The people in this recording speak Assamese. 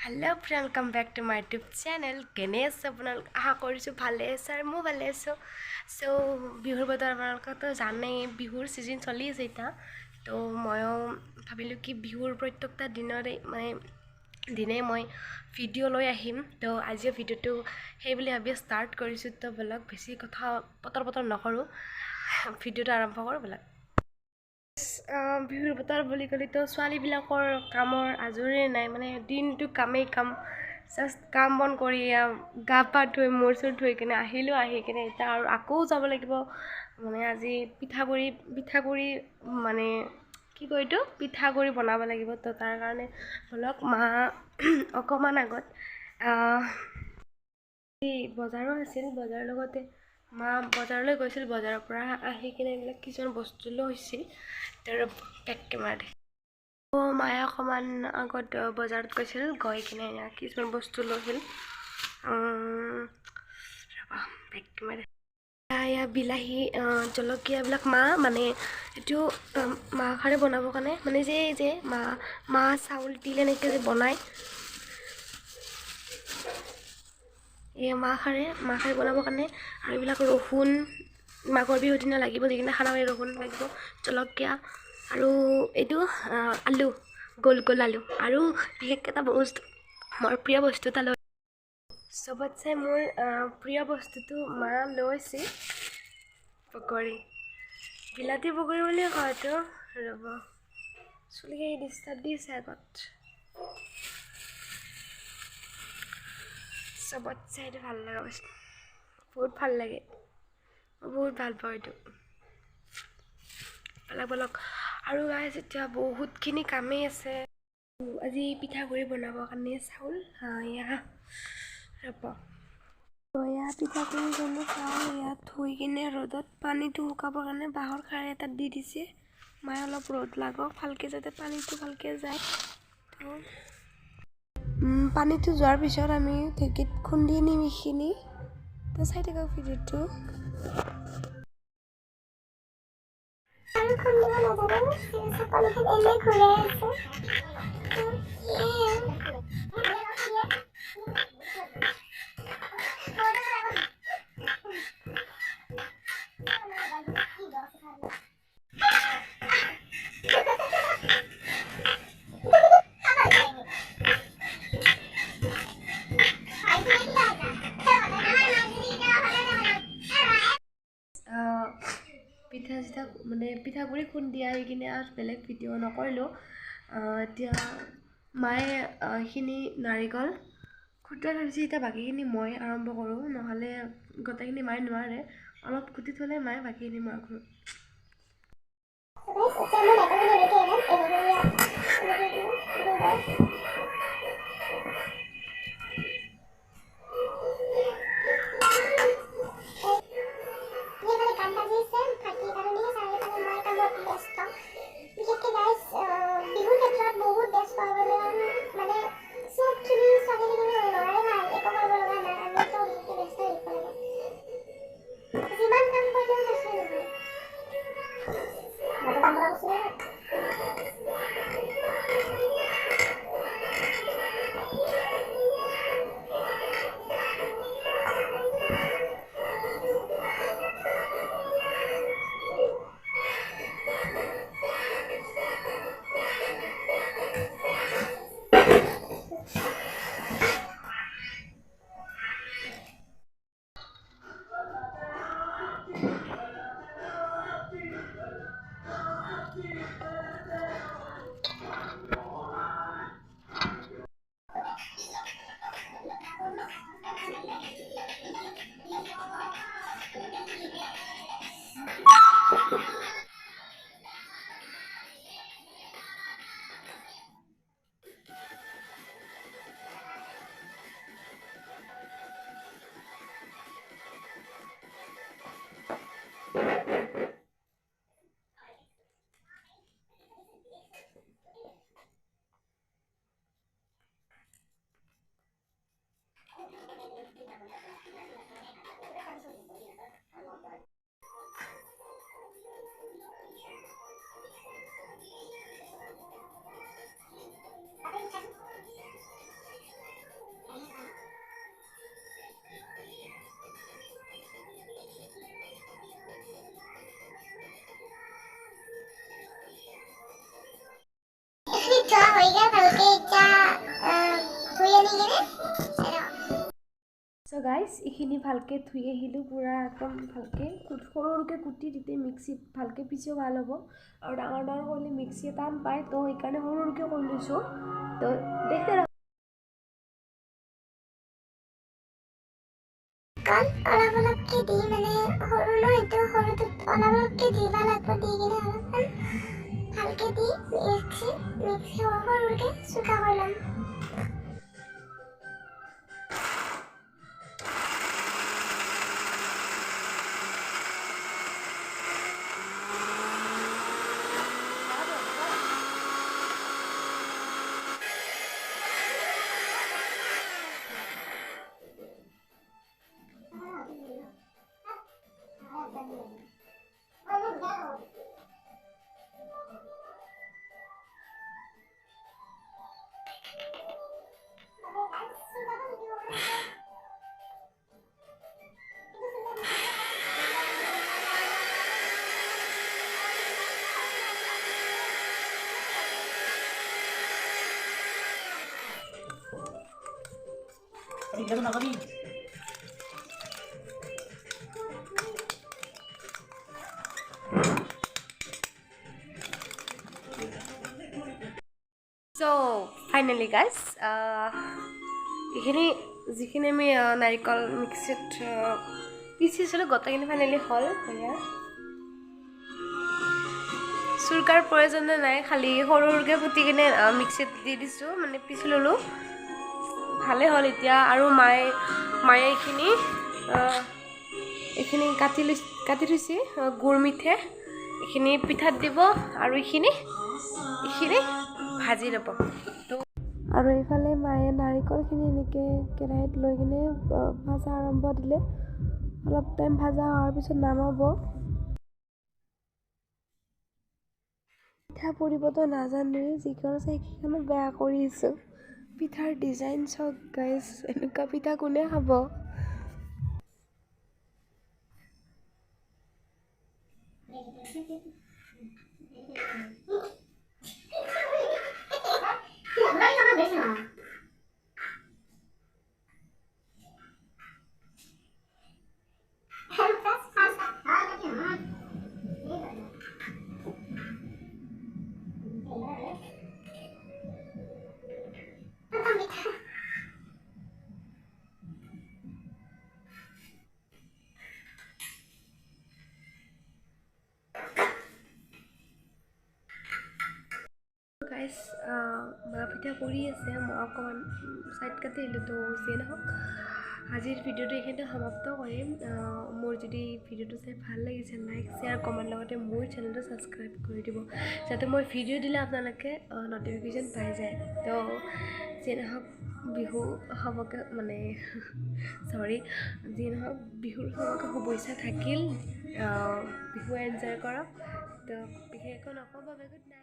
Hello, welcome back to my YouTube channel. কেনে আছে আপোনালোক আশা কৰিছোঁ ভালে আছে আৰু মই ভালে আছোঁ বিহুৰ বতৰ আপোনালোকেতো জানেই বিহুৰ ছিজন চলি আছে এতিয়া ময়ো ভাবিলোঁ কি বিহুৰ প্ৰত্যেকটা দিনেই মই ভিডিঅ' লৈ আহিম আজিও ভিডিঅ'টো সেই বুলি ভাবি ষ্টাৰ্ট কৰিছোঁ ব'লক বেছি কথা পতৰ নকৰোঁ ভিডিঅ'টো আৰম্ভ কৰোঁ ব'লক বিহুৰ বতৰ বুলি ক'লেতো ছোৱালীবিলাকৰ কামৰ আজৰি নাই দিনটো কামেই কাম জাষ্ট কাম বন কৰি গা পা ধুই মূৰ চুৰ ধুই কিনে আহি কিনে এতিয়া আৰু আকৌ যাব লাগিব আজি পিঠাগুড়ি কি কয় এইটো পিঠাগুড়ি বনাব লাগিব তাৰ কাৰণে ধৰক মা অকণমান আগত বজাৰো আছিল বজাৰৰ লগতে মা বজাৰলৈ গৈছিল বজাৰৰ পৰা আহি কিনে এইবিলাক কিছুমান বস্তু লৈছিল মায়ে অকণমান আগত বজাৰত গৈছিল গৈ কিনে কিছুমান বস্তু লৈছিল বিলাহী জলকীয়াবিলাক এইটো মাহ খাৰে বনাবৰ কাৰণে যে মাহ চাউল তিল এনেকৈ যে বনায় মাহ খাৰে বনাবৰ কাৰণে আৰু এইবিলাক ৰহুন মাঘৰ বিহুৰ দিনা লাগিব যিখিনি খানা ৰহুন লাগিব জলকীয়া আৰু এইটো আলু গোল আলু আৰু বিশেষ এটা বস্তু মোৰ প্ৰিয় বস্তু এটা লৈ চবতছে মোৰ প্ৰিয় বস্তুটো মা লৈছে পকৰি বিলাতী পকৰি বুলিয়ে কয়তো ৰ'ব চুলিকে ডিষ্টাৰ্ব দিছে আগত চবতছে এইটো ভাল লগা বস্তু বহুত ভাল লাগে বহুত ভাল পাওঁ এইটো ব'লক আৰু গাইজ এতিয়া বহুতখিনি কামেই আছে আজি পিঠাগুড়ি বনাবৰ কাৰণে চাউল ৰ'ব পিঠাগুড়ি গ'লোঁ চাউল ইয়াত ধুই কিনে ৰ'দত পানীটো শুকাবৰ কাৰণে বাঁহৰ খাৰ এটাত দি দিছে মায়ে অলপ ৰ'দ লাগক ভালকৈ যাতে পানীটো ভালকৈ যায় পানীটো যোৱাৰ পিছত আমি ঢেঁকীত খুন্দি নিম এইখিনি চাই থাকক ভিডিঅ'টো পিঠাগুড়ি খুন্দি আহি কিনে আৰু বেলেগ ভিডিঅ' নকৰিলোঁ এতিয়া মায়ে এইখিনি নাৰিকল খুটাই থৈছে এতিয়া বাকীখিনি মই আৰম্ভ কৰোঁ নহ'লে গোটেইখিনি মায়ে নোৱাৰে অলপ কুটি থ'লে মায়ে বাকীখিনি মই কৰোঁ গাইছ এইখিনি ভালকৈ ধুই আহিলোঁ পূৰা একদম ভালকৈ সৰু সৰুকৈ কুটি তেতিয়া মিক্সিত ভালকৈ পিচিও ভাল হ'ব আৰু ডাঙৰ ডাঙৰ কৰিলে মিক্সিয়ে টান পায় তো সেইকাৰণে সৰু সৰুকৈ কৰি লৈছোঁ তো দেখতে অলপ অলপকৈ দি মানে সৰু ন এইটো সৰুটোত অলপ অলপকৈ দিব লাগিব দি কিনে অলপমান ভালকৈ দি মিক্সি সৰুকৈ চোকা কৰি ল'ম So finally guys, এইখিনি যিখিনি আমি নাৰিকল মিক্সিত পিচিছিলোঁ গোটেইখিনি ফাইনেলি হ'ল এয়া চুৰকাৰ প্ৰয়োজনে নাই খালি সৰু সৰুকৈ কুটি কিনে মিক্সিত দি দিছোঁ মানে পিচি ল'লোঁ ভালেই হ'ল এতিয়া আৰু মায়ে এইখিনি কাটি থৈছে গুৰ মিঠে এইখিনি পিঠাত দিব আৰু এইখিনি ভাজি ল'ব আৰু এইফালে মায়ে নাৰিকলখিনি এনেকৈ কেৰাহীত লৈ কিনে ভাজা আৰম্ভ দিলে অলপ টাইম ভাজা হোৱাৰ পিছত নামাব পিঠা পৰিবতো নাজানোৱেই যিখন আছে সেইখনো বেয়া কৰিছোঁ পিঠাৰ ডিজাইন চাওক গাইজ এনেকুৱা পিঠা কোনে খাব গাইজ মা পিঠা কৰি আছে মই অকণমান ছাইড কাটি আহিলোঁ তো যিয়ে নহওক আজিৰ ভিডিঅ'টো এইখিনিতে সমাপ্ত কৰিম মোৰ যদি ভিডিঅ'টো চাই ভাল লাগিছে লাইক শ্বেয়াৰ কমেণ্ট লগতে মোৰ চেনেলটো ছাবস্ক্ৰাইব কৰি দিব যাতে মই ভিডিঅ' দিলে আপোনালোকে ন'টিফিকেশ্যন পাই যায় তো যিয়ে নহওক বিহু সবকে মানে চৰি যিয়ে নহওক বিহুৰ সবকে শুভেচ্ছা থাকিল বিহু এনজয় কৰক তো বিশেষ একো নক'ব বাবে গুড নাইট